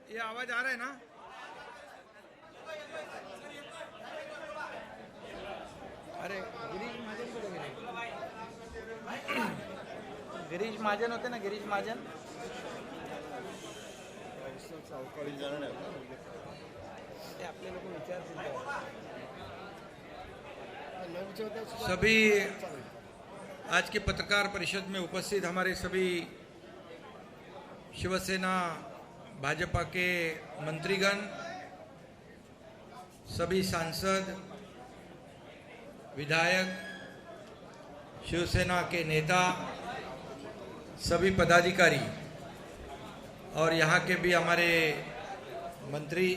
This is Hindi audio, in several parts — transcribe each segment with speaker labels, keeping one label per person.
Speaker 1: ये आवाज आ रहा है ना? अरे गिरीश महाजन को गिरीश महाजन होते ना, गिरीश महाजन आपले लोक विचारतील। सभी आज की पत्रकार परिषद में उपस्थित हमारे सभी शिवसेना भाजपा के मंत्रीगण, सभी सांसद, विधायक, शिवसेना के नेता, सभी पदाधिकारी और यहाँ के भी हमारे मंत्री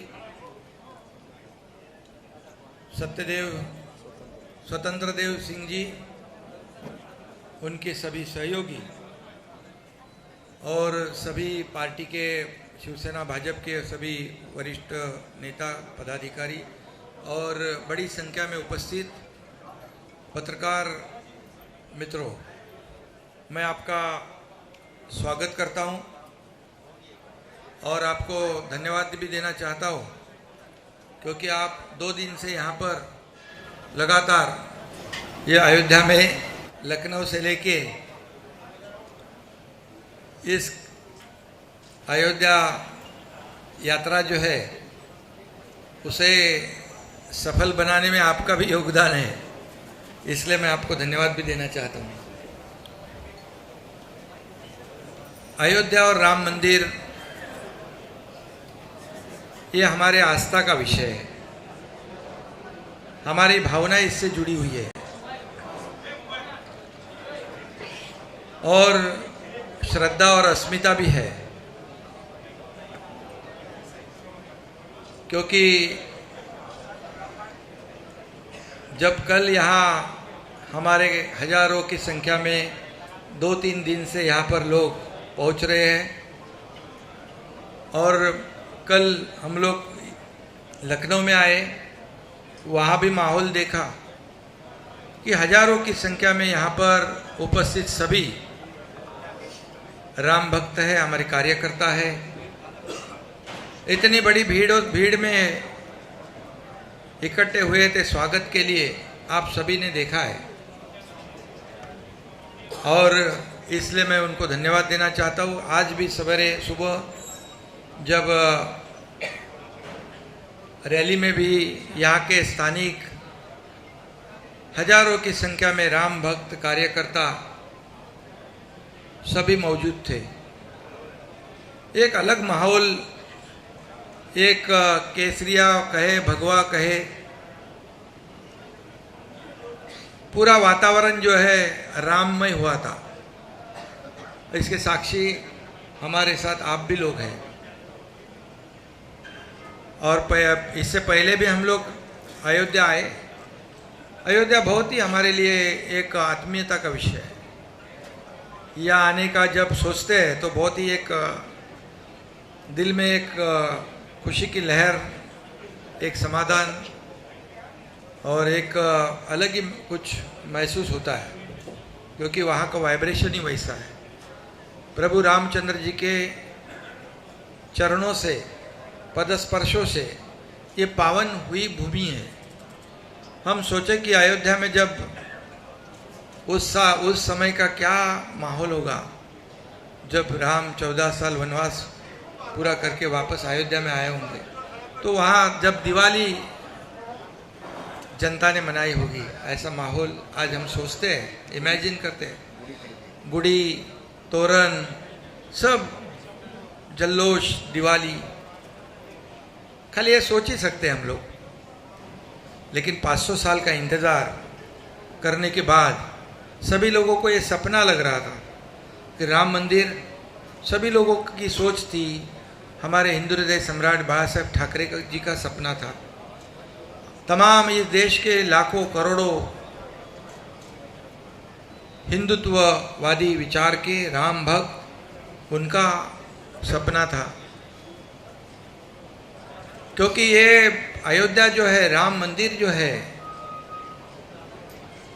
Speaker 1: स्वतंत्र देव सिंह जी, उनके सभी सहयोगी और सभी पार्टी के शिवसेना भाजपा के सभी वरिष्ठ नेता पदाधिकारी और बड़ी संख्या में उपस्थित पत्रकार मित्रों, मैं आपका स्वागत करता हूं और आपको धन्यवाद भी देना चाहता हूं क्योंकि आप 2 दिन से यहाँ पर लगातार ये अयोध्या में लखनऊ से लेके इस अयोध्या यात्रा जो है उसे सफल बनाने में आपका भी योगदान है, इसलिए मैं आपको धन्यवाद भी देना चाहता हूँ। अयोध्या और राम मंदिर ये हमारे आस्था का विषय है, हमारी भावना इससे जुड़ी हुई है और श्रद्धा और अस्मिता भी है, क्योंकि जब कल यहाँ हमारे हजारों की संख्या में 2-3 दिन से यहाँ पर लोग पहुँच रहे हैं और कल हम लोग लखनऊ में आए, वहाँ भी माहौल देखा कि हजारों की संख्या में यहाँ पर उपस्थित सभी राम भक्त है, हमारे कार्यकर्ता है। इतनी बड़ी भीड़ में इकट्ठे हुए थे स्वागत के लिए, आप सभी ने देखा है और इसलिए मैं उनको धन्यवाद देना चाहता हूँ। आज भी सवेरे सुबह जब रैली में भी यहाँ के स्थानिक हजारों की संख्या में राम भक्त कार्यकर्ता सभी मौजूद थे। एक अलग माहौल, एक केसरिया कहे, भगवा कहे, पूरा वातावरण जो है राममय हुआ था। इसके साक्षी हमारे साथ आप भी लोग हैं और इससे पहले भी हम लोग अयोध्या आए। अयोध्या बहुत ही हमारे लिए एक आत्मीयता का विषय है। यहाँ आने का जब सोचते हैं तो बहुत ही एक दिल में एक खुशी की लहर, एक समाधान और एक अलग ही कुछ महसूस होता है, क्योंकि वहाँ का वाइब्रेशन ही वैसा है। प्रभु रामचंद्र जी के चरणों से, पदस्पर्शों से ये पावन हुई भूमि है। हम सोचे कि अयोध्या में जब उस समय का क्या माहौल होगा जब राम 14 साल वनवास पूरा करके वापस अयोध्या में आए होंगे, तो वहाँ जब दिवाली जनता ने मनाई होगी, ऐसा माहौल आज हम सोचते हैं, इमेजिन करते हैं। गुड़ी, तोरण, सब जल्लोष, दिवाली, खाली ये सोच ही सकते हैं हम लोग। लेकिन 500 साल का इंतज़ार करने के बाद सभी लोगों को ये सपना लग रहा था कि राम मंदिर, सभी लोगों की सोच थी, हमारे हिंदू हृदय सम्राट बाबा साहेब ठाकरे जी का सपना था। तमाम इस देश के लाखों करोड़ों हिंदुत्ववादी विचार के राम भक्त, उनका सपना था। क्योंकि ये अयोध्या जो है, राम मंदिर जो है,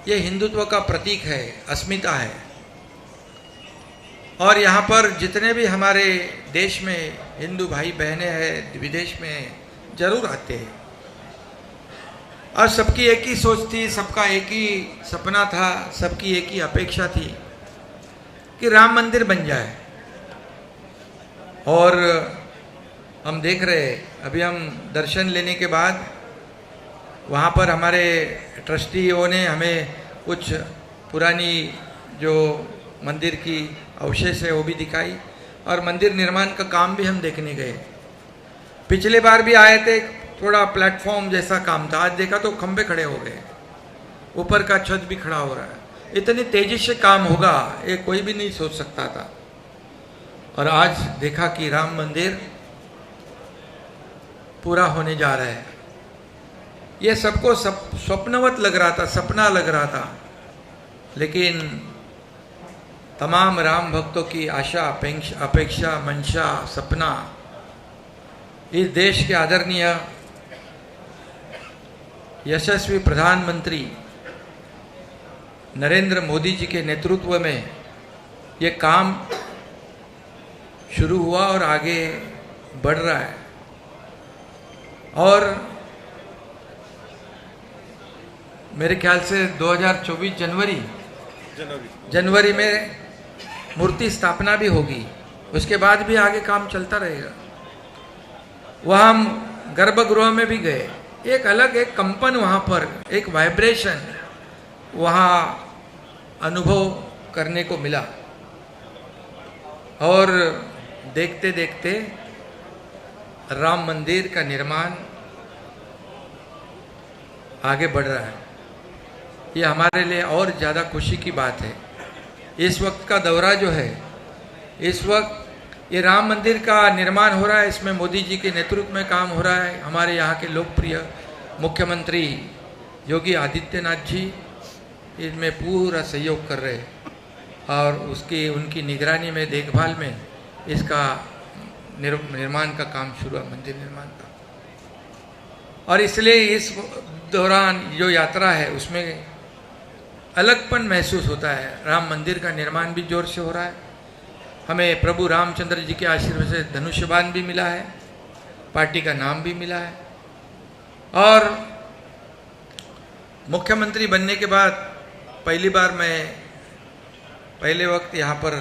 Speaker 1: ये हिंदुत्व का प्रतीक है, अस्मिता है। और यहाँ पर जितने भी हमारे देश में हिंदू भाई बहनें हैं, विदेश में जरूर आते हैं। और सबकी एक ही सोच थी, सबका एक ही सपना था, सबकी एक ही अपेक्षा थी कि राम मंदिर बन जाए। और हम देख रहे हैं, अभी हम दर्शन लेने के बाद वहाँ पर हमारे ट्रस्टियों ने हमें कुछ पुरानी जो मंदिर की अवशेष है वो भी दिखाई, और मंदिर निर्माण का काम भी हम देखने गए। पिछले बार भी आए थे, थोड़ा प्लेटफॉर्म जैसा काम था, आज देखा तो खंबे खड़े हो गए, ऊपर का छत भी खड़ा हो रहा है। इतनी तेजी से काम होगा ये कोई भी नहीं सोच सकता था। और आज देखा कि राम मंदिर पूरा होने जा रहा है। ये सबको स्वप्नवत लग रहा था, सपना लग रहा था, लेकिन तमाम राम भक्तों की आशा अपेक्षा मंशा सपना इस देश के आदरणीय यशस्वी प्रधानमंत्री नरेंद्र मोदी जी के नेतृत्व में ये काम शुरू हुआ और आगे बढ़ रहा है। और मेरे ख्याल से 2024 जनवरी में मूर्ति स्थापना भी होगी, उसके बाद भी आगे काम चलता रहेगा। वहाँ हम गर्भगृह में भी गए, एक अलग एक कंपन वहाँ पर, एक वाइब्रेशन वहाँ अनुभव करने को मिला। और देखते देखते राम मंदिर का निर्माण आगे बढ़ रहा है। ये हमारे लिए और ज़्यादा खुशी की बात है। इस वक्त का दौरा जो है, इस वक्त ये राम मंदिर का निर्माण हो रहा है, इसमें मोदी जी के नेतृत्व में काम हो रहा है। हमारे यहाँ के लोकप्रिय मुख्यमंत्री योगी आदित्यनाथ जी इसमें पूरा सहयोग कर रहे हैं और उनकी निगरानी में, देखभाल में इसका निर्माण का काम शुरू है, मंदिर निर्माण का। और इसलिए इस दौरान जो यात्रा है उसमें अलगपन महसूस होता है। राम मंदिर का निर्माण भी जोर से हो रहा है। हमें प्रभु रामचंद्र जी के आशीर्वाद से धनुष्यबाण भी मिला है, पार्टी का नाम भी मिला है। और मुख्यमंत्री बनने के बाद पहली बार मैं पहले वक्त यहाँ पर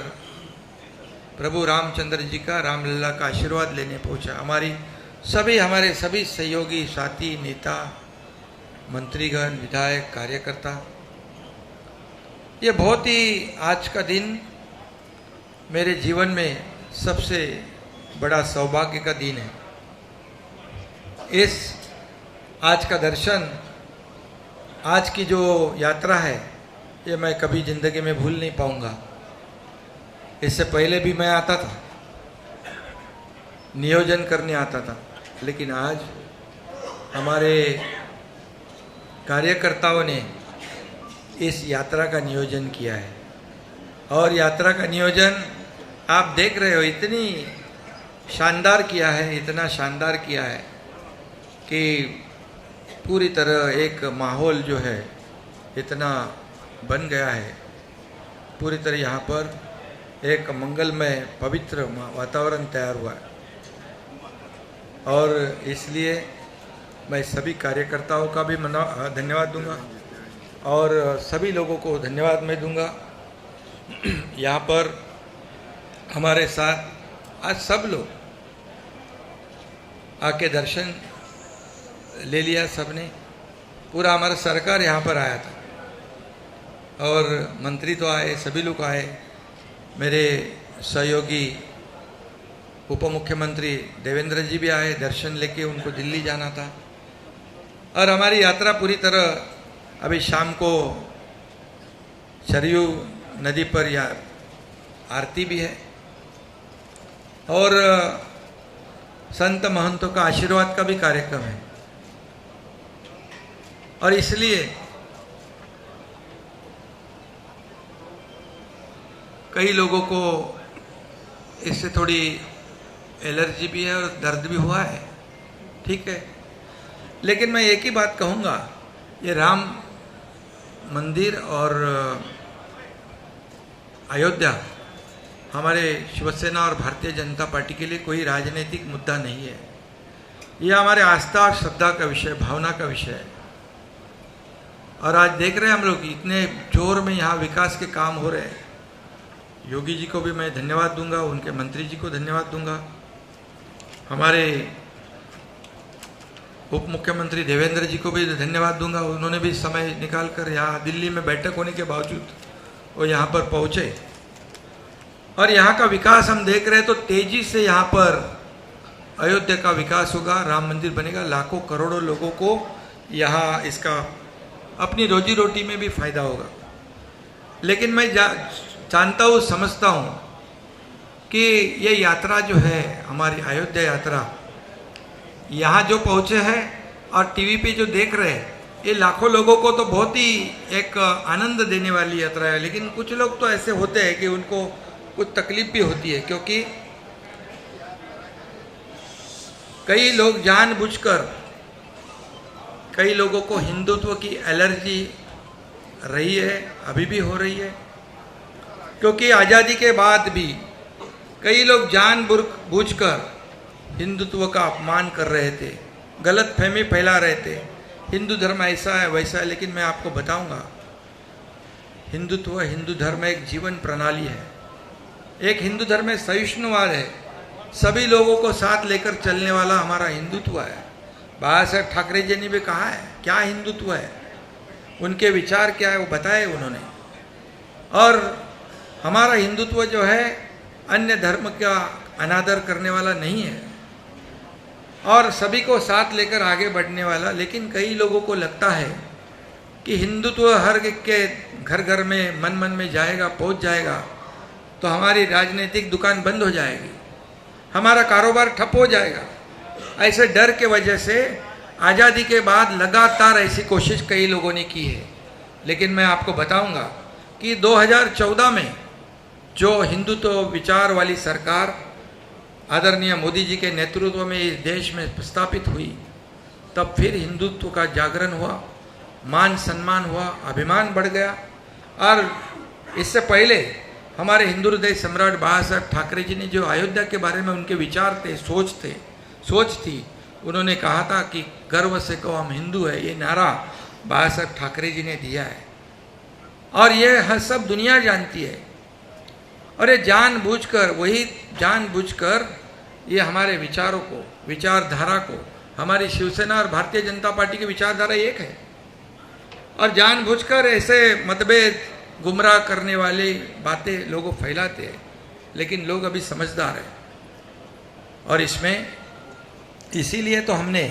Speaker 1: प्रभु रामचंद्र जी का, रामलला का आशीर्वाद लेने पहुँचा। हमारे सभी सहयोगी साथी, नेता, मंत्रीगण, विधायक, कार्यकर्ता, ये बहुत ही आज का दिन मेरे जीवन में सबसे बड़ा सौभाग्य का दिन है। आज का दर्शन, आज की जो यात्रा है, ये मैं कभी जिंदगी में भूल नहीं पाऊंगा। इससे पहले भी मैं आता था, नियोजन करने आता था, लेकिन आज हमारे कार्यकर्ताओं ने इस यात्रा का नियोजन किया है। और यात्रा का नियोजन आप देख रहे हो, इतनी शानदार किया है, इतना शानदार किया है कि पूरी तरह एक माहौल जो है इतना बन गया है। पूरी तरह यहाँ पर एक मंगलमय पवित्र वातावरण तैयार हुआ है। और इसलिए मैं सभी कार्यकर्ताओं का भी धन्यवाद दूंगा और सभी लोगों को धन्यवाद मैं दूंगा। यहाँ पर हमारे साथ आज सब लोग आके दर्शन ले लिया, सबने, पूरा हमारा सरकार यहाँ पर आया था और मंत्री तो आए, सभी लोग आए। मेरे सहयोगी उप मुख्यमंत्री देवेंद्र जी भी आए, दर्शन लेके उनको दिल्ली जाना था। और हमारी यात्रा पूरी तरह, अभी शाम को सरयू नदी पर आरती भी है और संत महंतों का आशीर्वाद का भी कार्यक्रम है। और इसलिए कई लोगों को इससे थोड़ी एलर्जी भी है और दर्द भी हुआ है, ठीक है। लेकिन मैं एक ही बात कहूँगा, ये राम मंदिर और अयोध्या हमारे शिवसेना और भारतीय जनता पार्टी के लिए कोई राजनीतिक मुद्दा नहीं है। यह हमारे आस्था और श्रद्धा का विषय, भावना का विषय है। और आज देख रहे हैं हम लोग इतने जोर में यहाँ विकास के काम हो रहे हैं। योगी जी को भी मैं धन्यवाद दूंगा, उनके मंत्री जी को धन्यवाद दूंगा, हमारे उप मुख्यमंत्री देवेंद्र जी को भी धन्यवाद दूंगा। उन्होंने भी समय निकालकर यहाँ दिल्ली में बैठक होने के बावजूद वो यहाँ पर पहुँचे और यहाँ का विकास हम देख रहे हैं। तो तेजी से यहाँ पर अयोध्या का विकास होगा, राम मंदिर बनेगा, लाखों करोड़ों लोगों को यहाँ इसका अपनी रोजी रोटी में भी फायदा होगा। लेकिन मैं जानता हूँ, समझता हूँ कि ये यात्रा जो है हमारी अयोध्या यात्रा, यहाँ जो पहुँचे हैं और टीवी पे जो देख रहे हैं, ये लाखों लोगों को तो बहुत ही एक आनंद देने वाली यात्रा है। लेकिन कुछ लोग तो ऐसे होते हैं कि उनको कुछ तकलीफ भी होती है, क्योंकि कई लोग जानबूझकर, कई लोगों को हिंदुत्व की एलर्जी रही है, अभी भी हो रही है। क्योंकि आज़ादी के बाद भी कई लोग जानबूझकर हिंदुत्व का अपमान कर रहे थे, गलत फहमी फैला रहे थे, हिंदू धर्म ऐसा है वैसा है। लेकिन मैं आपको बताऊंगा, हिंदुत्व, हिंदू धर्म एक जीवन प्रणाली है। एक हिंदू धर्म में सहिष्णुवाद है, सभी लोगों को साथ लेकर चलने वाला हमारा हिंदुत्व है। बाबा साहेब ठाकरे जी ने भी कहा है क्या हिंदुत्व है, उनके विचार क्या है वो बताए उन्होंने। और हमारा हिंदुत्व जो है अन्य धर्म का अनादर करने वाला नहीं है और सभी को साथ लेकर आगे बढ़ने वाला। लेकिन कई लोगों को लगता है कि हिंदुत्व हर के घर घर में, मन मन में जाएगा, पहुंच जाएगा तो हमारी राजनीतिक दुकान बंद हो जाएगी, हमारा कारोबार ठप हो जाएगा। ऐसे डर के वजह से आज़ादी के बाद लगातार ऐसी कोशिश कई लोगों ने की है। लेकिन मैं आपको बताऊंगा कि 2014 में जो हिंदुत्व विचार वाली सरकार आदरणीय मोदी जी के नेतृत्व में इस देश में स्थापित हुई, तब फिर हिंदुत्व का जागरण हुआ, मान सम्मान हुआ, अभिमान बढ़ गया। और इससे पहले हमारे हिंदू हृदय सम्राट बाबा साहेब ठाकरे जी ने जो अयोध्या के बारे में उनके विचार थे, सोच थी, उन्होंने कहा था कि गर्व से कहो हम हिंदू है। ये नारा बाबा साहेब ठाकरे जी ने दिया है और ये हर सब दुनिया जानती है। और ये जानबूझकर ये हमारे विचारों को, विचारधारा को, हमारी शिवसेना और भारतीय जनता पार्टी की विचारधारा एक है और जानबूझकर ऐसे मतभेद, गुमराह करने वाली बातें लोगों फैलाते हैं। लेकिन लोग अभी समझदार हैं और इसमें इसीलिए तो हमने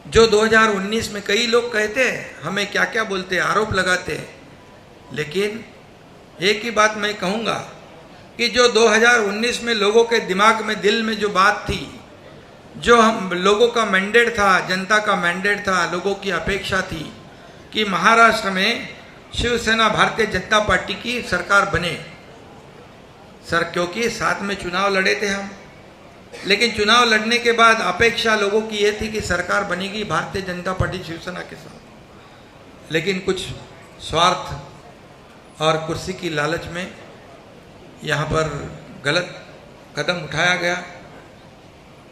Speaker 1: जो 2019 में कई लोग कहते हैं, हमें क्या क्या बोलते हैं, आरोप लगाते हैं, लेकिन एक ही बात मैं कहूँगा कि जो 2019 में लोगों के दिमाग में, दिल में जो बात थी, जो हम लोगों का मैंडेट था, जनता का मैंडेट था, लोगों की अपेक्षा थी कि महाराष्ट्र में शिवसेना भारतीय जनता पार्टी की सरकार बने। क्योंकि साथ में चुनाव लड़े थे हम, लेकिन चुनाव लड़ने के बाद अपेक्षा लोगों की ये थी कि सरकार बनेगी भारतीय जनता पार्टी शिवसेना के साथ। लेकिन कुछ स्वार्थ और कुर्सी की लालच में यहाँ पर गलत कदम उठाया गया।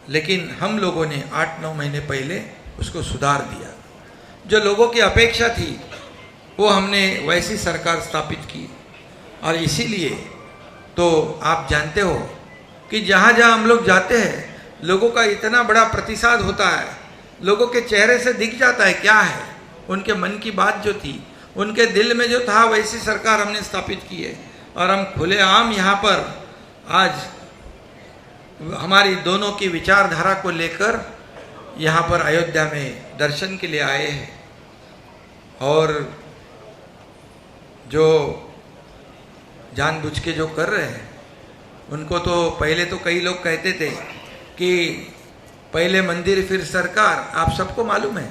Speaker 1: लेकिन हम लोगों ने 8-9 महीने पहले उसको सुधार दिया। जो लोगों की अपेक्षा थी वो हमने वैसी सरकार स्थापित की। और इसीलिए तो आप जानते हो कि जहाँ जहाँ हम लोग जाते हैं लोगों का इतना बड़ा प्रतिसाद होता है, लोगों के चेहरे से दिख जाता है क्या है, उनके मन की बात जो थी, उनके दिल में जो था, वैसी सरकार हमने स्थापित की है। और हम खुलेआम यहाँ पर आज हमारी दोनों की विचारधारा को लेकर यहाँ पर अयोध्या में दर्शन के लिए आए हैं। और जो जानबूझ के जो कर रहे हैं उनको तो पहले तो कई लोग कहते थे कि पहले मंदिर फिर सरकार। आप सबको मालूम है,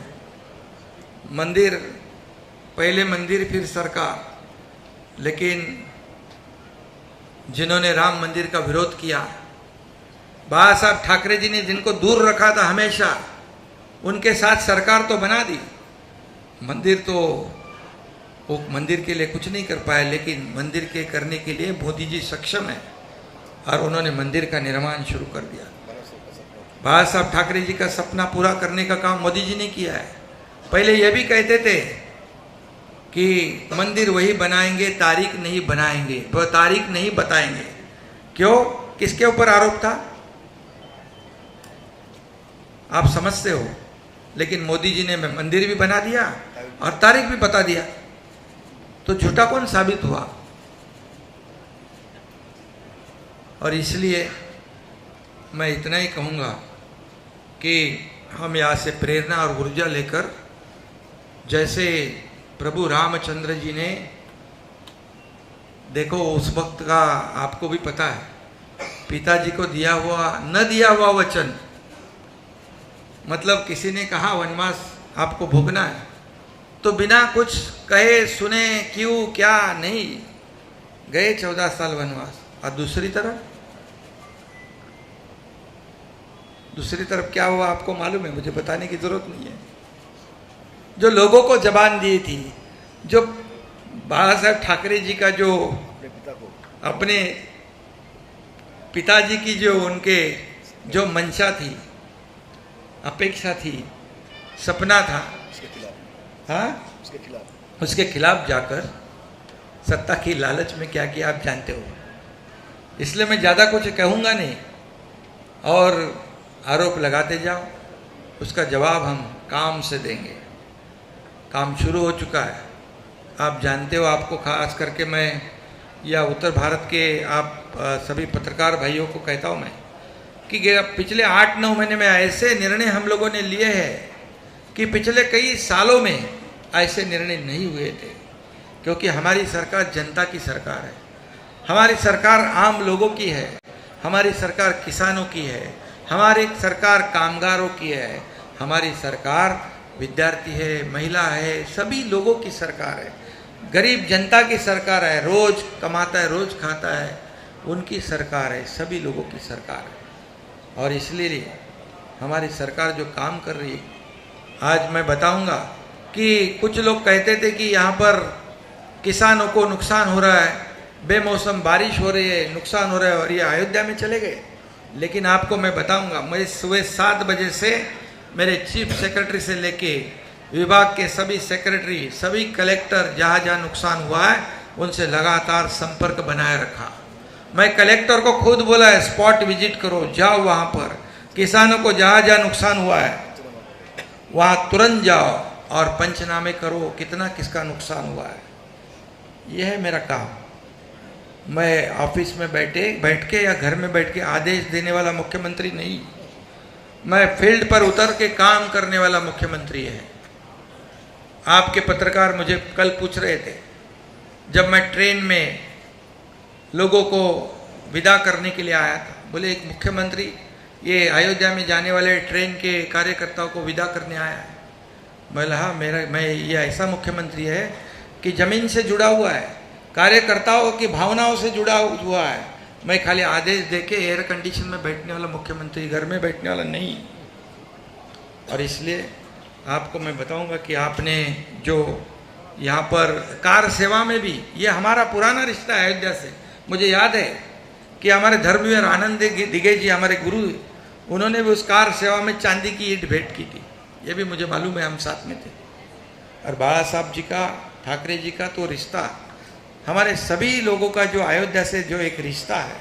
Speaker 1: पहले मंदिर फिर सरकार। लेकिन जिन्होंने राम मंदिर का विरोध किया, बाबा साहब ठाकरे जी ने जिनको दूर रखा था हमेशा, उनके साथ सरकार तो बना दी। मंदिर तो वो मंदिर के लिए कुछ नहीं कर पाए, लेकिन मंदिर के करने के लिए मोदी जी सक्षम है। और उन्होंने मंदिर का निर्माण शुरू कर दिया। बाला साहब ठाकरे जी का सपना पूरा करने का काम मोदी जी ने किया है। पहले ये भी कहते थे कि मंदिर वही बनाएंगे, तारीख नहीं बनाएंगे, वो तारीख नहीं बताएंगे। क्यों? किसके ऊपर आरोप था आप समझते हो। लेकिन मोदी जी ने मंदिर भी बना दिया और तारीख भी बता दिया, तो झूठा कौन साबित हुआ। और इसलिए मैं इतना ही कहूँगा कि हम यहाँ से प्रेरणा और ऊर्जा लेकर, जैसे प्रभु रामचंद्र जी ने, देखो उस वक्त का आपको भी पता है, पिताजी को दिया हुआ न दिया हुआ वचन, मतलब किसी ने कहा वनवास आपको भोगना है, तो बिना कुछ कहे सुने क्यों क्या नहीं गए 14 साल वनवास। और दूसरी तरफ क्या हुआ आपको मालूम है, मुझे बताने की जरूरत नहीं है। जो लोगों को जबान दी थी, जो बाला साहब ठाकरे जी का जो अपने पिताजी की जो उनके जो मंशा थी, अपेक्षा थी, सपना था, हाँ, उसके खिलाफ जाकर सत्ता की लालच में क्या किया आप जानते हो। इसलिए मैं ज़्यादा कुछ कहूँगा नहीं, और आरोप लगाते जाओ, उसका जवाब हम काम से देंगे। काम शुरू हो चुका है, आप जानते हो। आपको खास करके मैं या उत्तर भारत के आप सभी पत्रकार भाइयों को कहता हूँ मैं कि पिछले 8-9 महीने में ऐसे निर्णय हम लोगों ने लिए हैं कि पिछले कई सालों में ऐसे निर्णय नहीं हुए थे। क्योंकि हमारी सरकार जनता की सरकार है, हमारी सरकार आम लोगों की है, हमारी सरकार किसानों की है, हमारी सरकार कामगारों की है, हमारी सरकार विद्यार्थी है, महिला है, सभी लोगों की सरकार है, गरीब जनता की सरकार है, रोज कमाता है रोज खाता है, उनकी सरकार है, सभी लोगों की सरकार है। और इसलिए हमारी सरकार जो काम कर रही है, आज मैं बताऊंगा कि कुछ लोग कहते थे कि यहाँ पर किसानों को नुकसान हो रहा है, बेमौसम बारिश हो रही है, नुकसान हो रहा है, और ये अयोध्या में चले गए। लेकिन आपको मैं बताऊंगा, मैं सुबह 7 बजे से मेरे चीफ सेक्रेटरी से लेके विभाग के सभी सेक्रेटरी, सभी कलेक्टर, जहाँ जहाँ नुकसान हुआ है उनसे लगातार संपर्क बनाए रखा। मैं कलेक्टर को खुद बोला है, स्पॉट विजिट करो, जाओ वहाँ पर, किसानों को जहाँ जहाँ नुकसान हुआ है वहाँ तुरंत जाओ और पंचनामे करो, कितना किसका नुकसान हुआ है। यह है मेरा काम। मैं ऑफिस में बैठ के या घर में बैठ के आदेश देने वाला मुख्यमंत्री नहीं, मैं फील्ड पर उतर के काम करने वाला मुख्यमंत्री है। आपके पत्रकार मुझे कल पूछ रहे थे, जब मैं ट्रेन में लोगों को विदा करने के लिए आया था, बोले एक मुख्यमंत्री ये अयोध्या में जाने वाले ट्रेन के कार्यकर्ताओं को विदा करने आया है। बोला हाँ, मैं ये ऐसा मुख्यमंत्री है कि ज़मीन से जुड़ा हुआ है, कार्यकर्ताओं की भावनाओं से जुड़ा हुआ है। मैं खाली आदेश देके एयर कंडीशन में बैठने वाला मुख्यमंत्री, घर में बैठने वाला नहीं। और इसलिए आपको मैं बताऊंगा कि आपने जो यहाँ पर कार सेवा में भी, ये हमारा पुराना रिश्ता है अयोध्या से। मुझे याद है कि हमारे धर्मवीर आनंद दिगे जी, हमारे गुरु, उन्होंने भी उस कार सेवा में चांदी की ईंट भेंट की थी। ये भी मुझे मालूम है, हम साथ में थे। और बाला साहब जी का, ठाकरे जी का तो रिश्ता, हमारे सभी लोगों का जो अयोध्या से जो एक रिश्ता है,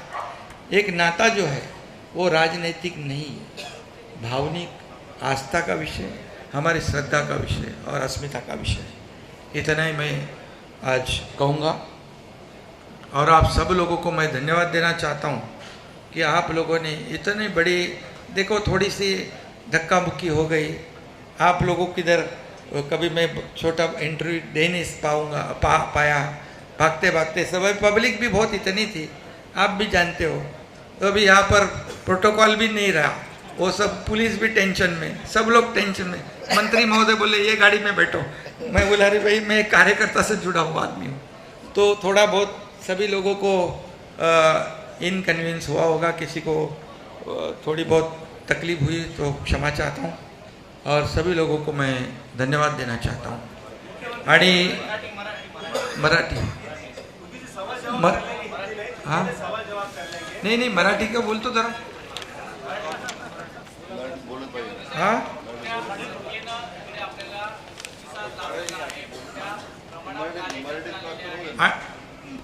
Speaker 1: एक नाता जो है, वो राजनीतिक नहीं है, भावनिक आस्था का विषय, हमारी श्रद्धा का विषय और अस्मिता का विषय। इतना ही मैं आज कहूँगा। और आप सब लोगों को मैं धन्यवाद देना चाहता हूँ कि आप लोगों ने इतनी बड़ी, देखो थोड़ी सी धक्का मुक्की हो गई आप लोगों की इधर, कभी मैं छोटा इंटरव्यू दे नहीं पाया, भागते भागते सब, पब्लिक भी बहुत इतनी थी, आप भी जानते हो। तो अभी यहाँ पर प्रोटोकॉल भी नहीं रहा, वो सब पुलिस भी टेंशन में, सब लोग टेंशन में। मंत्री महोदय बोले ये गाड़ी में बैठो, मैं बोला अरे भाई मैं कार्यकर्ता से जुड़ा हुआ आदमी हूँ। तो थोड़ा बहुत सभी लोगों को इनकन्वीनियंस हुआ होगा, किसी को थोड़ी बहुत तकलीफ हुई तो क्षमा चाहता हूँ, और सभी लोगों को मैं धन्यवाद देना चाहता हूँ। आणि मराठी हाँ नहीं नहीं मराठी का बोलतो जरा हा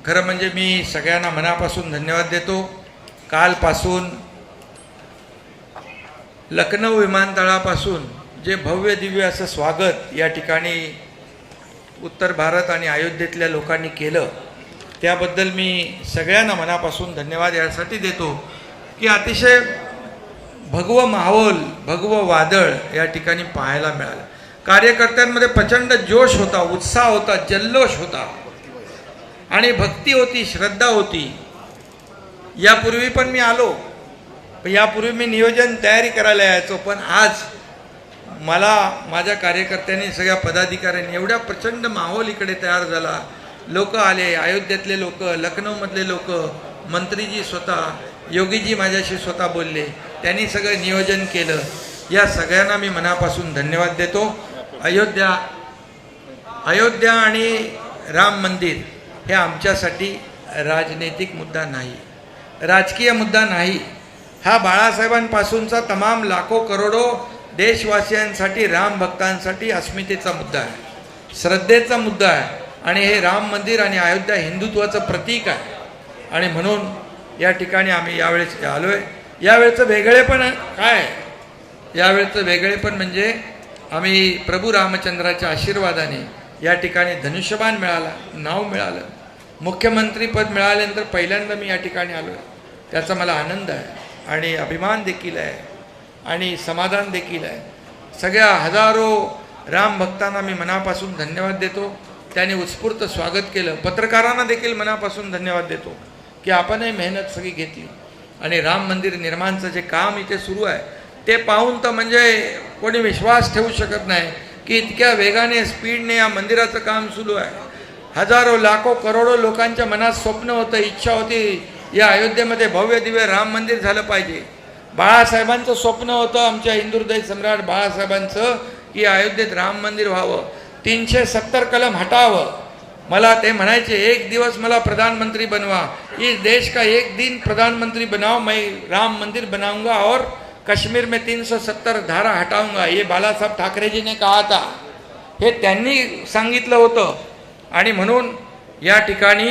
Speaker 1: खरं म्हणजे मी सगळ्यांना मनापासून धन्यवाद देतो. कालपासून लखनौ विमानतळापासून जे भव्य दिव्य असं स्वागत या ठिकाणी उत्तर भारत आणि अयोध्येतल्या लोकांनी केलं त्याबद्दल मी सगळ्यांना मनापासून धन्यवाद यासाठी देतो की अतिशय भगवं माहोल भगवं वादळ या ठिकाणी पाहायला मिळालं. कार्यकर्त्यांमध्ये प्रचंड जोश होता, उत्साह होता, जल्लोष होता आणि भक्ती होती, श्रद्धा होती. यापूर्वी पण मी आलो, यापूर्वी मी नियोजन तयारी करायला यायचो, पण आज मला माझ्या कार्यकर्त्यांनी सगळ्या पदाधिकाऱ्यांनी एवढा प्रचंड माहोल इकडे तयार झाला. लोक आले, अयोध्येतले लोक, लखनौमधले लोक, मंत्रीजी स्वतः, योगीजी माझ्याशी स्वतः बोलले, त्यांनी सगळं नियोजन केलं. या सगळ्यांना मी मनापासून धन्यवाद देतो. अयोध्या आणि राम मंदिर हे आमच्यासाठी राजनैतिक मुद्दा नाही, राजकीय मुद्दा नाही. हा बाळासाहेबांपासूनचा तमाम लाखो करोडो देशवासियांसाठी, राम भक्तांसाठी अस्मितेचा मुद्दा आहे, श्रद्धेचा मुद्दा आहे. आणि हे राम मंदिर आणि अयोध्या हिंदुत्वाचं प्रतीक आहे. आणि म्हणून या ठिकाणी आम्ही यावेळेस आलो आहे. यावेळचं वेगळेपण काय? यावेळचं वेगळेपण म्हणजे आम्ही प्रभू रामचंद्राच्या आशीर्वादाने या ठिकाणी धनुष्यबाण मिळाला, नाव मिळालं, मुख्यमंत्री पद मिळाल्यानंतर पहिल्यांदा मी या ठिकाणी आलो आहे. त्याचा मला आनंद आहे आणि अभिमान देखील आहे आणि समाधान देखील आहे. सगळ्या हजारो राम भक्तांना मी मनापासून धन्यवाद देतो. त्यांनी उत्स्फूर्त स्वागत केलं. पत्रकारांना देखील मनापासून धन्यवाद देतो की आपणही मेहनत सगळी घेतली आणि राम मंदिर निर्माणचं जे काम इथे सुरू आहे ते पाहून तर म्हणजे कोणी विश्वास ठेवू शकत नाही की इतक्या वेगाने स्पीडने या मंदिराचं काम सुरू आहे. हजारो लाखो करोडो लोकांच्या मनात स्वप्न होतं, इच्छा होती या अयोध्येमध्ये भव्य दिव्य राम मंदिर झालं पाहिजे. बाळासाहेबांचं स्वप्न होतं, आमच्या हिंदुहृदय सम्राट बाळासाहेबांचं, की अयोध्येत राम मंदिर व्हावं, 370 कलम हटावं. मला ते म्हणायचे एक दिवस मला प्रधानमंत्री बनवा, इस देश का एक दिन प्रधानमंत्री बनाओ, मैं राम मंदिर बनाऊंगा और कश्मीर में 370 धारा हटाऊंगा. ये बाळासाहेब ठाकरेजी ने कहा था. हे त्यांनी सांगितलं होतं. आणि म्हणून या ठिकाणी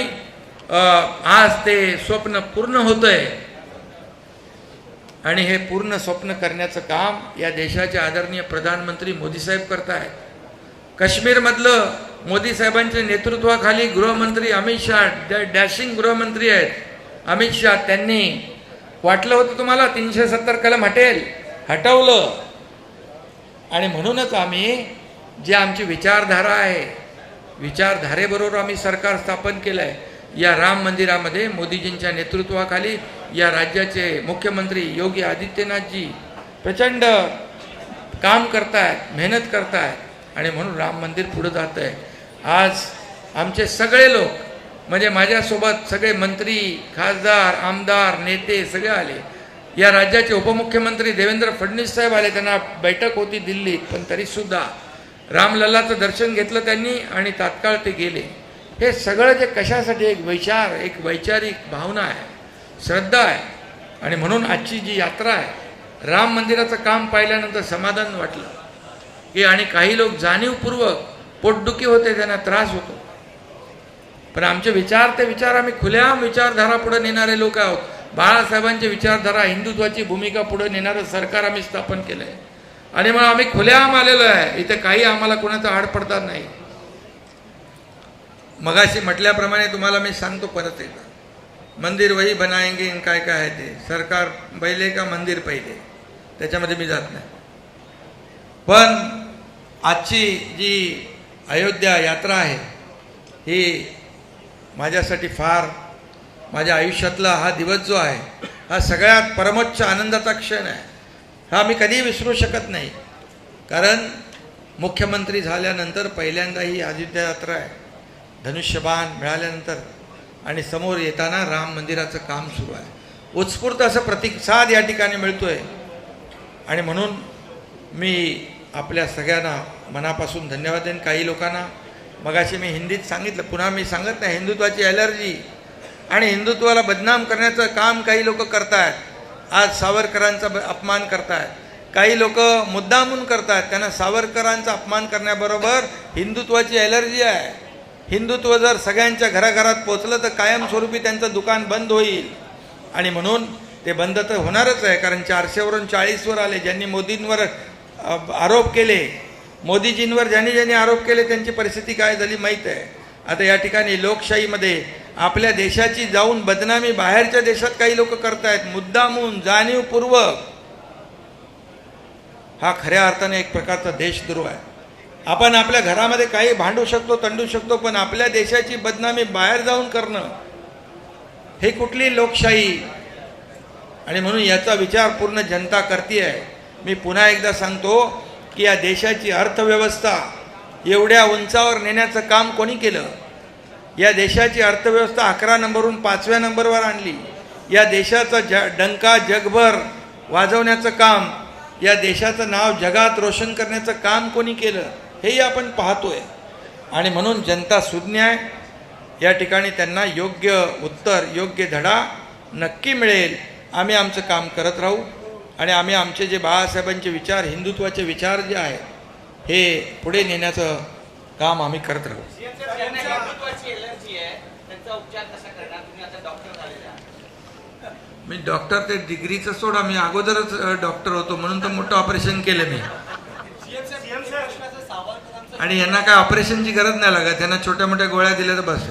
Speaker 1: आज ते स्वप्न पूर्ण होतंय आणि हे पूर्ण स्वप्न करण्याचं काम या देशाचे आदरणीय प्रधानमंत्री मोदी साहेब करतायत. काश्मीरमधलं मोदी साहेबांच्या नेतृत्वाखाली गृहमंत्री अमित शाह, डॅशिंग गृहमंत्री आहेत अमित शाह, त्यांनी वाटलं होतं तुम्हाला 370 कलम हटेल, हटवलं. आणि म्हणूनच आम्ही जे आमची विचारधारा आहे, विचारधारेबरोबर आम्ही सरकार स्थापन केलं आहे. या राम मंदिरामध्ये मोदीजींच्या नेतृत्वाखाली या राज्याचे मुख्यमंत्री योगी आदित्यनाथजी प्रचंड काम करतायत, मेहनत करतायत आणि म्हणून राम मंदिर पुढे जात आहे. आज आमचे सगळे लोक म्हणजे माझ्यासोबत सगळे मंत्री, खासदार, आमदार, नेते सगळे आले. या राज्याचे उपमुख्यमंत्री देवेंद्र फडणवीस साहेब आले, त्यांना बैठक होती दिल्लीत, पण तरीसुद्धा रामलल्लाचं दर्शन घेतलं त्यांनी आणि तात्काळ ते गेले. हे सगळं जे कशासाठी एक विचार, एक वैचारिक भावना आहे, श्रद्धा आहे. आणि म्हणून आजची जी यात्रा आहे, राम मंदिराचं काम पाहिल्यानंतर समाधान वाटलं की, आणि काही लोक जाणीवपूर्वक पोटदुखी होते, त्यांना त्रास होतो, पण आमचे विचार ते विचार आम्ही खुल्या विचारधारा पुढे नेणारे लोक आहोत. बाळासाहेबांची विचारधारा, हिंदुत्वाची भूमिका पुढे नेणारं सरकार आम्ही स्थापन केलं आहे आणि मग आम्ही खुल्याआम आलेलो आहे. इथे काही आम्हाला कोणाचा आड पडतात नाही. मगाशी म्हटल्याप्रमाणे तुम्हाला मी सांगतो परत एकदा, मंदिर वही बनाएंगे काय काय आहे ते, सरकार पहिले का मंदिर पहिले, त्याच्यामध्ये मी जात नाही. पण आजची जी अयोध्या यात्रा आहे ही माझ्यासाठी फार, माझ्या आयुष्यातला हा दिवस जो आहे हा सगळ्यात परमोच्च आनंदाचा क्षण आहे. हा मी कधीही विसरू शकत नाही. कारण मुख्यमंत्री झाल्यानंतर पहिल्यांदा ही अयोध्या यात्रा आहे. धनुष्यबाण मिळाल्यानंतर आणि समोर येताना राम मंदिराचं काम सुरू आहे. उत्स्फूर्त असं प्रतिसाद या ठिकाणी मिळतोय आणि म्हणून मी आपल्या सगळ्यांना मनापासून धन्यवाद देईन. काही लोकांना मगाशी मी हिंदीत सांगितलं, पुन्हा मी सांगत नाही, हिंदुत्वाची ॲलर्जी आणि हिंदुत्वाला बदनाम करण्याचं काम काही लोक करतायत. आज सावरकरांचा अपमान करतायत, काही लोक मुद्दामून करतायत. त्यांना सावरकरांचा अपमान करण्याबरोबर हिंदुत्वाची ॲलर्जी आहे. हिंदुत्व जर सगळ्यांच्या घराघरात पोचलं तर कायमस्वरूपी त्यांचं दुकान बंद होईल. आणि म्हणून ते बंद तर होणारच आहे, कारण 400वरून 40वर आले. ज्यांनी मोदींवर आरोप केले, मोदीजींवर ज्यांनी आरोप केले त्यांची परिस्थिती काय झाली माहीत आहे. आता या ठिकाणी लोकशाहीमध्ये आपल्या देशाची जाऊन बदनामी बाहेरच्या देशात काही लोक करतायत, मुद्दामून जाणीवपूर्वक. हा खऱ्या अर्थाने एक प्रकारचा देशद्रोह आहे. आपण आपल्या घरामध्ये काही भांडू शकतो, तंडू शकतो, पण आपल्या देशाची बदनामी बाहेर जाऊन करणं हे कुठली लोकशाही. आणि म्हणून याचा विचार पूर्ण जनता करते. मी पुन्हा एकदा सांगतो की या देशाची अर्थव्यवस्था एवढ्या उंचावर नेण्याचं काम कोणी केलं? या देशाची अर्थव्यवस्था 11 नंबरवरून 5व्या नंबरवर आणली. या देशाचा डंका जगभर वाजवण्याचं काम, या देशाचं नाव जगात रोशन करण्याचं काम कोणी केलं हेही आपण पाहतोय. आणि म्हणून जनता सुज्ञ आहे. या ठिकाणी त्यांना योग्य उत्तर, योग्य धडा नक्की मिळेल. आम्ही आमचं काम करत राहू आणि आम्ही आमचे जे बाळासाहेबांचे विचार, हिंदुत्वाचे विचार जे आहेत हे पुढे नेण्याचं काम आम्ही करत राहू. मी डॉक्टर ते डिग्रीचं सोडा, मी अगोदरच डॉक्टर होतो म्हणून तर मोठं ऑपरेशन केलं मी. आणि यांना काय ऑपरेशनची गरज नाही लागत, त्यांना छोट्या मोठ्या गोळ्या दिल्या तर बस.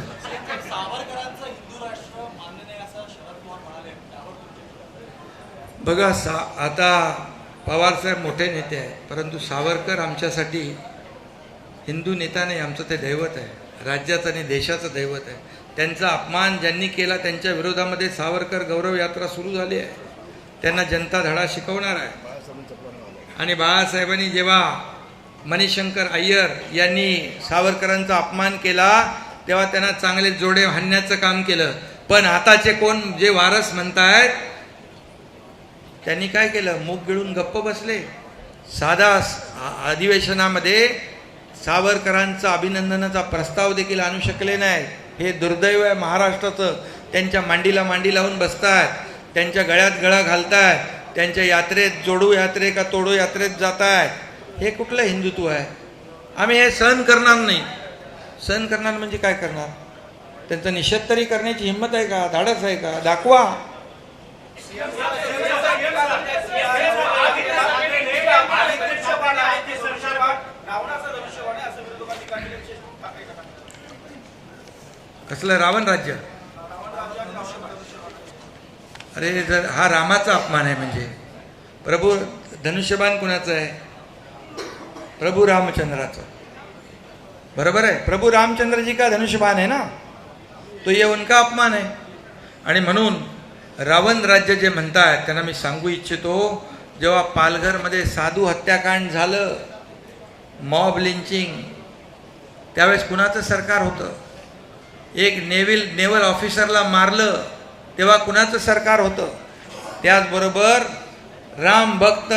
Speaker 1: बघा आता पवारसाहेब मोठे नेते आहेत, परंतु सावरकर आमच्यासाठी हिंदू नेता नाही, आमचं ते दैवत आहे, राज्याचं आणि देशाचं दैवत आहे. त्यांचा अपमान ज्यांनी केला त्यांच्या विरोधामध्ये सावरकर गौरव यात्रा सुरू झाली आहे. त्यांना जनता धडा शिकवणार आहे. आणि बाळासाहेबांनी जेव्हा मणिशंकर अय्यर यांनी सावरकरांचा अपमान केला तेव्हा त्यांना चांगले जोडे हाणण्याचं काम केलं. पण आताचे कोण जे वारस म्हणतायत त्यांनी काय केलं? मूग गिळून गप्प बसले. साधा अधिवेशनामध्ये सावरकरांचा अभिनंदनाचा प्रस्ताव देखील आणू शकले नाही. हे दुर्दैव आहे महाराष्ट्राचं. त्यांच्या मांडीला मांडी लावून बसतात, त्यांच्या गळ्यात गळा घालतायत, त्यांच्या यात्रेत जोडू यात्रे का तोडू यात्रेत जात आहेत. हे कुठलं हिंदुत्व आहे? आम्ही हे सहन करणार नाही. सहन करणार म्हणजे काय करणार? त्यांचा निषेध तरी करण्याची हिंमत आहे का? धाडस आहे का? दाखवा. कसलं रावण राज्य? अरे जर हा रामाचा अपमान आहे म्हणजे प्रभू धनुष्यबाण कुणाचं आहे? प्रभू रामचंद्राचं. बरोबर आहे, प्रभू रामचंद्र जी का धनुष्यबाण है ना, तो ये उनका अपमान है. आणि म्हणून रावण राज्य जे म्हणतात त्यांना मी सांगू इच्छितो, जेव्हा पालघरमध्ये साधू हत्याकांड झालं, मॉब लिंचिंग, त्यावेळेस कुणाचं सरकार होतं? एक नेव्हल ऑफिसरला मारलं तेव्हा कुणाचं सरकार होतं? त्याचबरोबर राम भक्त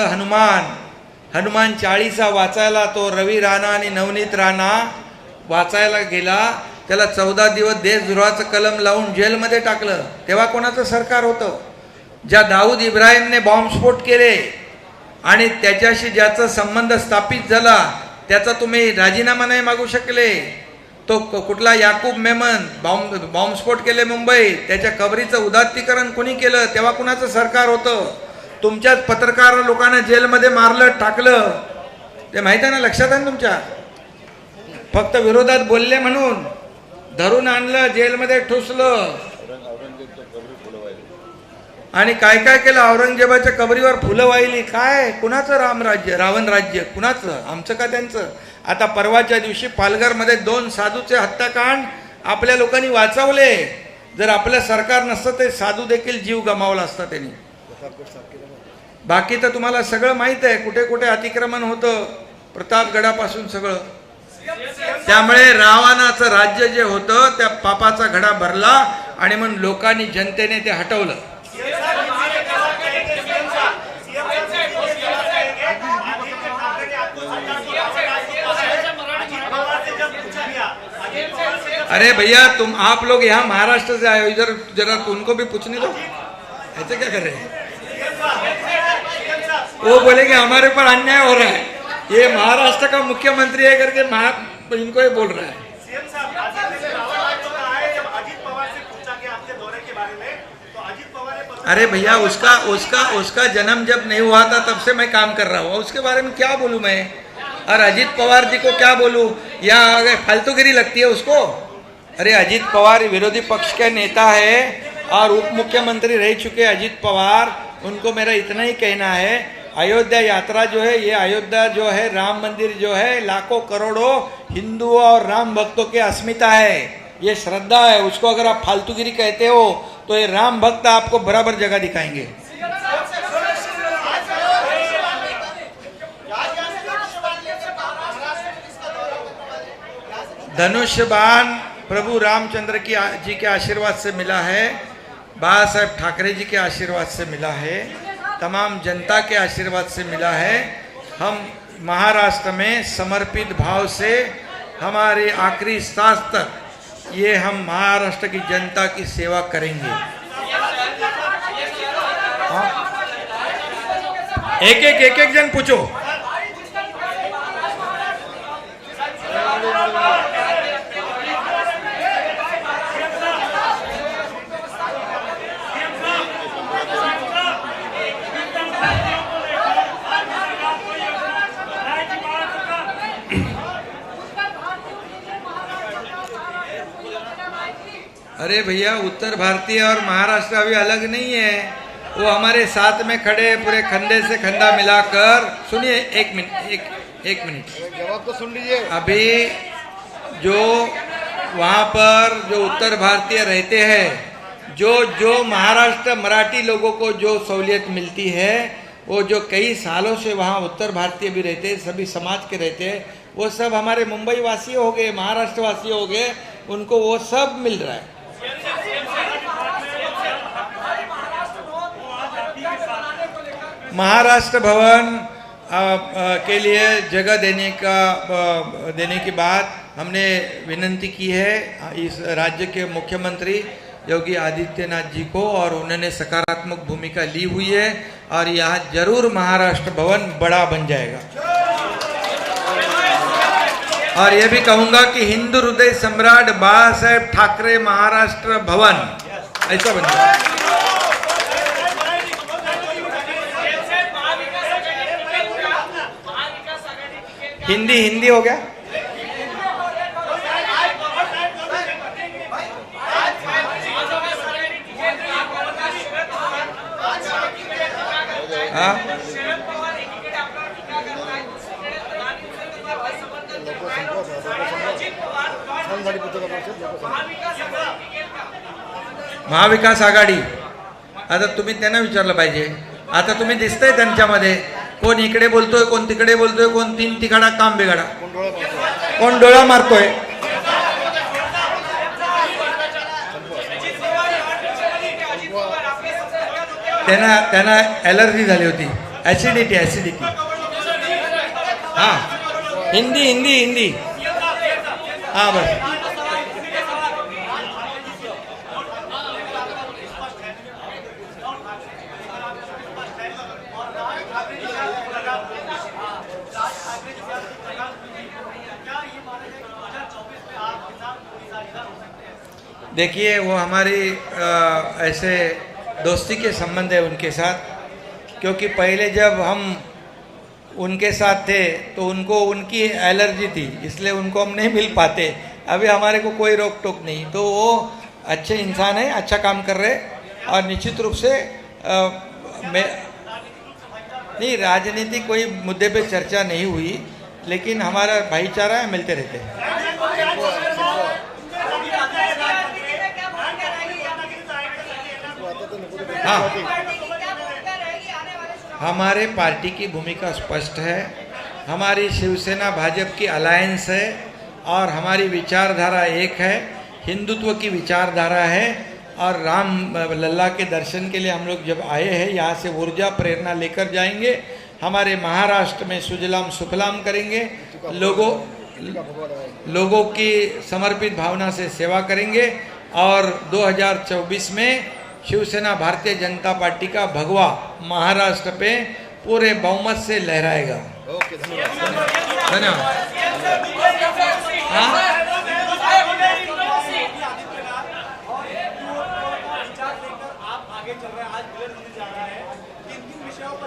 Speaker 1: हनुमान 40 वाचायला तो रवी राणा आणि नवनीत राणा वाचायला गेला, त्याला 14 दिवस देशद्रोहाचं कलम लावून जेलमध्ये टाकलं, तेव्हा कोणाचं सरकार होतं? ज्या दाऊद इब्राहिमने बॉम्बस्फोट केले आणि त्याच्याशी ज्याचा संबंध स्थापित झाला त्याचा तुम्ही राजीनामा नाही मागू शकले. तो कुठला याकूब मेमन बॉम्बस्फोट केले मुंबईत, त्याच्या कबरीचं उदात्तीकरण कोणी केलं? तेव्हा कुणाचं सरकार होतं? तुमच्याच पत्रकार लोकांना जेलमध्ये मारलं, टाकलं, ते माहित आहे ना, लक्षात आहे ना तुमच्या? फक्त विरोधात बोलले म्हणून धरून आणलं, जेलमध्ये ठुसलं आणि काय काय केलं? औरंगजेबाच्या कबरीवर फुलं वाहिली. काय? कुणाचं रावण राज्य? कुणाचं? आमचं का त्यांचं? आता परवाच्या दिवशी पालघरमध्ये 2 साधूचे हत्याकांड आपल्या लोकांनी वाचवले. जर आपलं सरकार नसतं ते साधू देखील जीव गमावला असता त्यांनी. बाकी तर तुम्हाला सगळं माहित आहे, कुठे कुठे अतिक्रमण होतं, प्रतापगडापासून सगळं. त्यामुळे रावणाचं राज्य जे होतं त्या पापाचा घडा भरला आणि म्हणून लोकांनी, जनतेने ते हटवलं. अरे भैया तुम आप लोग यहाँ महाराष्ट्र से आए हो, इधर जरा उनको भी पूछने दो, ऐसे क्या कर रहे हैं? वो बोले कि हमारे ऊपर अन्याय हो रहा है, ये महाराष्ट्र का मुख्यमंत्री है करके इनको ये बोल रहा है।
Speaker 2: सीएम साहब, तो कहा है जब अजीत पवार से पूछा गया आपके दौरे के बारे में, तो अजीत पवार ने
Speaker 1: अरे भैया उसका जन्म जब नहीं हुआ था तब से मैं काम कर रहा हूँ, उसके बारे में क्या बोलूँ मैं? और अजीत पवार जी को क्या बोलूँ? या फालतूगिरी लगती है उसको? अरे अजीत पवार विरोधी पक्ष के नेता है और उप मुख्यमंत्री रह चुके अजीत पवार, उनको मेरा इतना ही कहना है, अयोध्या यात्रा जो है, ये अयोध्या जो है, राम मंदिर जो है, लाखों करोड़ों हिंदुओं और राम भक्तों की अस्मिता है, ये श्रद्धा है। उसको अगर आप फालतूगिरी कहते हो तो ये राम भक्त आपको बराबर जगह दिखाएंगे। धनुष्य बाण प्रभु रामचंद्र जी के आशीर्वाद से मिला है, बाबा साहेब ठाकरे जी के आशीर्वाद से मिला है, तमाम जनता के आशीर्वाद से मिला है। हम महाराष्ट्र में समर्पित भाव से हमारे आखिरी सांस तक ये हम महाराष्ट्र की जनता की सेवा करेंगे। एक जन पूछो। अरे भैया उत्तर भारतीय और महाराष्ट्र अभी अलग नहीं है, वो हमारे साथ में खड़े पूरे कंधे से कंधा मिलाकर। सुनिए एक मिनट
Speaker 3: जवाब तो सुन लीजिए।
Speaker 1: अभी जो वहाँ पर जो उत्तर भारतीय रहते हैं, जो महाराष्ट्र मराठी लोगों को जो सहूलियत मिलती है, वो जो कई सालों से वहाँ उत्तर भारतीय भी रहते हैं, सभी समाज के रहते हैं, वो सब हमारे मुंबई वासी हो गए, महाराष्ट्र वासी हो गए, उनको वो सब मिल रहा है। महाराष्ट्र भवन के लिए जगह देने की बात हमने विनंती की है इस राज्य के मुख्यमंत्री योगी आदित्यनाथ जी को, और उन्होंने सकारात्मक भूमिका ली हुई है और यहाँ जरूर महाराष्ट्र भवन बड़ा बन जाएगा। और ये भी कहूंगा कि हिंदू हृदय सम्राट बाबा साहेब ठाकरे महाराष्ट्र भवन ऐसा बन जाएगा। हिंदी हो गया। हाँ महाविकास आघाडी, आता तुम्ही त्यांना विचारलं पाहिजे। आता तुम्ही दिसतंय त्यांच्यामध्ये कोण इकडे बोलतोय, कोण तिकडे बोलतोय, कोण तीन तिकडा काम बिघडा, कोण डोळा मारतोय। त्यांना ॲलर्जी झाली होती, ऍसिडिटी। हाँ हिंदी हाँ बस। देखिए वो हमारी ऐसे दोस्ती के संबंध है उनके साथ, क्योंकि पहले जब हम उनके साथ थे तो उनको उनकी एलर्जी थी, इसलिए उनको हम नहीं मिल पाते। अभी हमारे को कोई रोक टोक नहीं, तो वो अच्छे इंसान है, अच्छा काम कर रहे, और निश्चित रूप से नहीं राजनीति कोई मुद्दे पे चर्चा नहीं हुई, लेकिन हमारा भाईचारा है, मिलते रहते हैं। हाँ हमारे पार्टी की भूमिका स्पष्ट है, हमारी शिवसेना भाजपा की अलायंस है और हमारी विचारधारा एक है, हिंदुत्व की विचारधारा है। और राम लल्ला के दर्शन के लिए हम लोग जब आए हैं, यहाँ से ऊर्जा प्रेरणा लेकर जाएंगे, हमारे महाराष्ट्र में सुजलाम सुफलाम करेंगे, लोगों की समर्पित भावना से सेवा करेंगे और 2024 में शिवसेना भारतीय जनता पार्टी का भगवा महाराष्ट्र पे पूरे बहुमत से लहराएगा।
Speaker 3: ओके, धन्यवाद।
Speaker 1: धन्यवाद। हाँ?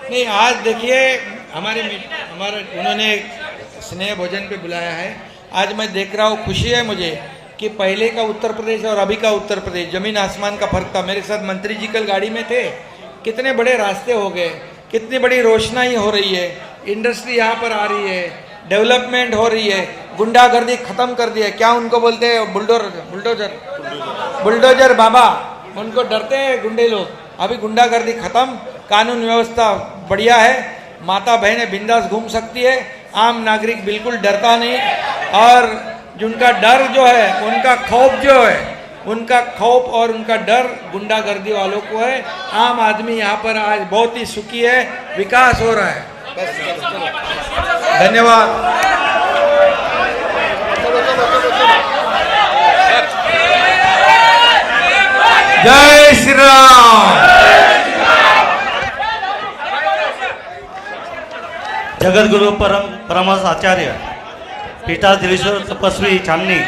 Speaker 1: नहीं, आज देखिए हमारे उन्होंने स्नेह भोजन पे बुलाया है। आज मैं देख रहा हूँ, खुशी है मुझे कि पहले का उत्तर प्रदेश और अभी का उत्तर प्रदेश जमीन आसमान का फर्क था। मेरे साथ मंत्री जी कल गाड़ी में थे, कितने बड़े रास्ते हो गए, कितनी बड़ी रोशनाई हो रही है, इंडस्ट्री यहाँ पर आ रही है, डेवलपमेंट हो रही है, गुंडागर्दी खत्म कर दी है। क्या उनको बोलते हैं? बुलडोजर बाबा, उनको डरते हैं गुंडे लोग। अभी गुंडागर्दी खत्म, कानून व्यवस्था बढ़िया है, माता बहनें बिंदास घूम सकती है, आम नागरिक बिल्कुल डरता नहीं। और जिनका डर जो है, उनका खौफ जो है, उनका खौफ और उनका डर गुंडागर्दी वालों को है। आम आदमी यहाँ पर आज बहुत ही सुखी है, विकास हो रहा है। धन्यवाद। जय श्री राम।
Speaker 4: जगद्गुरु परमहंस आचार्य पीठाधीश्वर तपस्वी छामनी